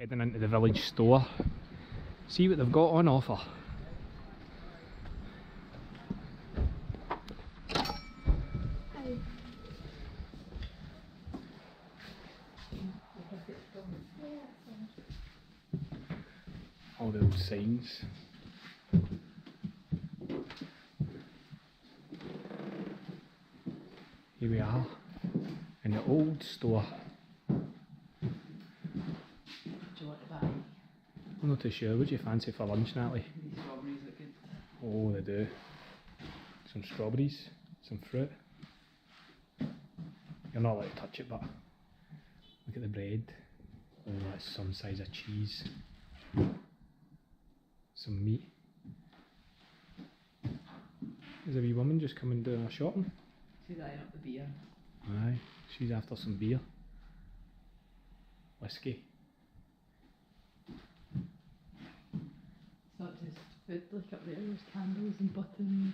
Heading into the village store, see what they've got on offer. All the old signs. Here we are in the old store. I'm not too sure. What do you fancy for lunch, Natalie? These strawberries look good. Oh, they do. Some strawberries, some fruit. You're not allowed to touch it, but look at the bread. Oh, that's some size of cheese. Some meat. There's a wee woman just coming doing her shopping. She's eyeing up the beer. Aye, she's after some beer. Whiskey. It's not just food like up there, there's candles and buttons.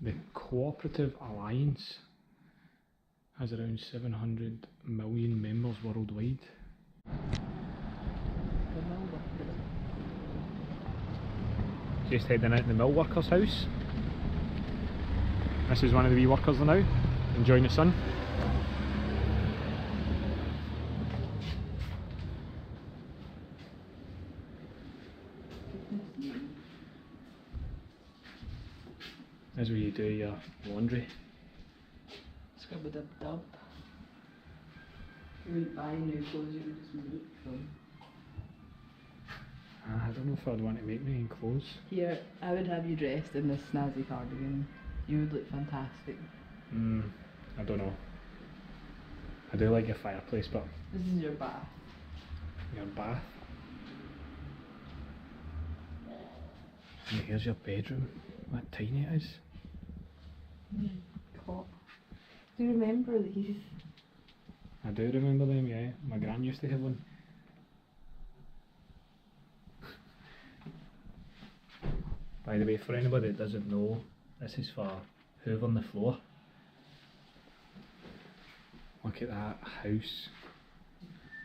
The Cooperative Alliance has around 700 million members worldwide. The mill workers. Just heading out the mill workers' house. This is one of the wee workers now, enjoying the sun. This is where you do your laundry. Scrub a dub dub. You wouldn't buy new clothes, you would just make them. I don't know if I'd want to make me in clothes. Here, I would have you dressed in this snazzy cardigan. You would look fantastic. I don't know. I do like your fireplace, but... This is your bath. Your bath. And here's your bedroom. What tiny it is. Cot. Do you remember these? I do remember them, yeah. My gran used to have one. By the way, for anybody that doesn't know, this is for hoovering the floor. Look at that house.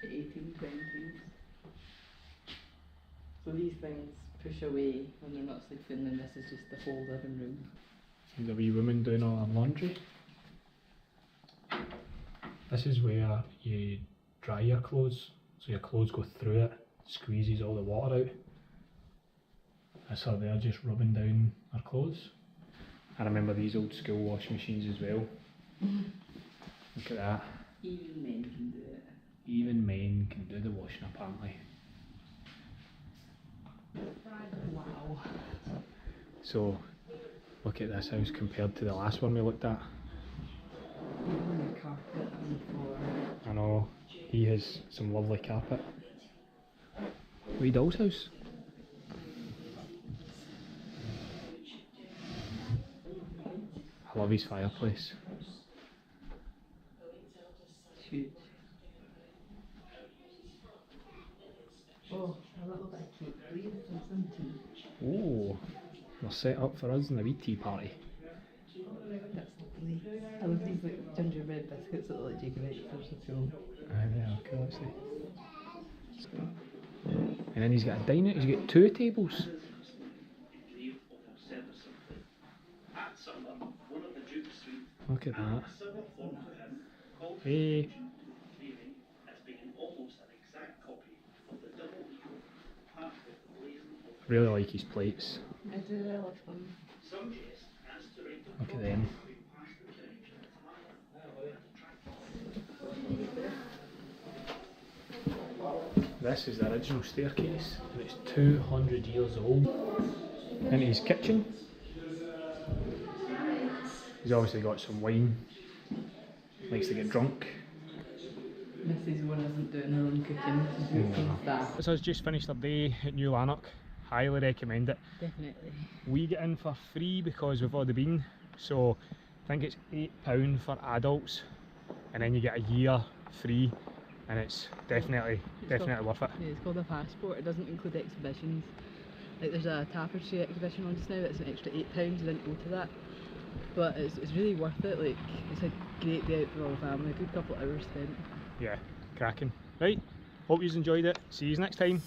The 1820s. So these things push away when they're not sleeping, and this is just the whole living room. There's a wee woman doing all her laundry. This is where you dry your clothes, so your clothes go through it, squeezes all the water out. That's her there just rubbing down her clothes. I remember these old school washing machines as well. Look at that. Even men can do it. Even men can do the washing apparently. Wow. So look at this house compared to the last one we looked at. Even the carpet on the floor. I know, he has some lovely carpet. Wee doll's house. I love his fireplace. It's huge. Oh, a little bit of cake, please, and some tea. Oh, we're set up for us in a wee tea party. That's lovely. I love these like gingerbread biscuits that look like Jacob X, they're so cool. Aye, they are cool actually. And then he's got a diner, he's got 2 tables. Look at that. Hey. Really like his plates. I do, I love them. Look at them. This is the original staircase and it's 200 years old. And his kitchen. He's obviously got some wine. Likes to get drunk. Mrs. One isn't doing her own cooking, she's doing some staff. This has just finished our day at New Lanark. Highly recommend it. Definitely. We get in for free because we've already been, so I think it's £8 for adults and then you get a year free and it's definitely worth it. Yeah, it's called a passport, it doesn't include exhibitions. Like there's a tapestry exhibition on just now that's an extra £8, you didn't go to that. But it's really worth it. Like, it's a great day out for the whole family. A good couple of hours spent. Yeah, cracking. Right, hope you enjoyed it. See you next time.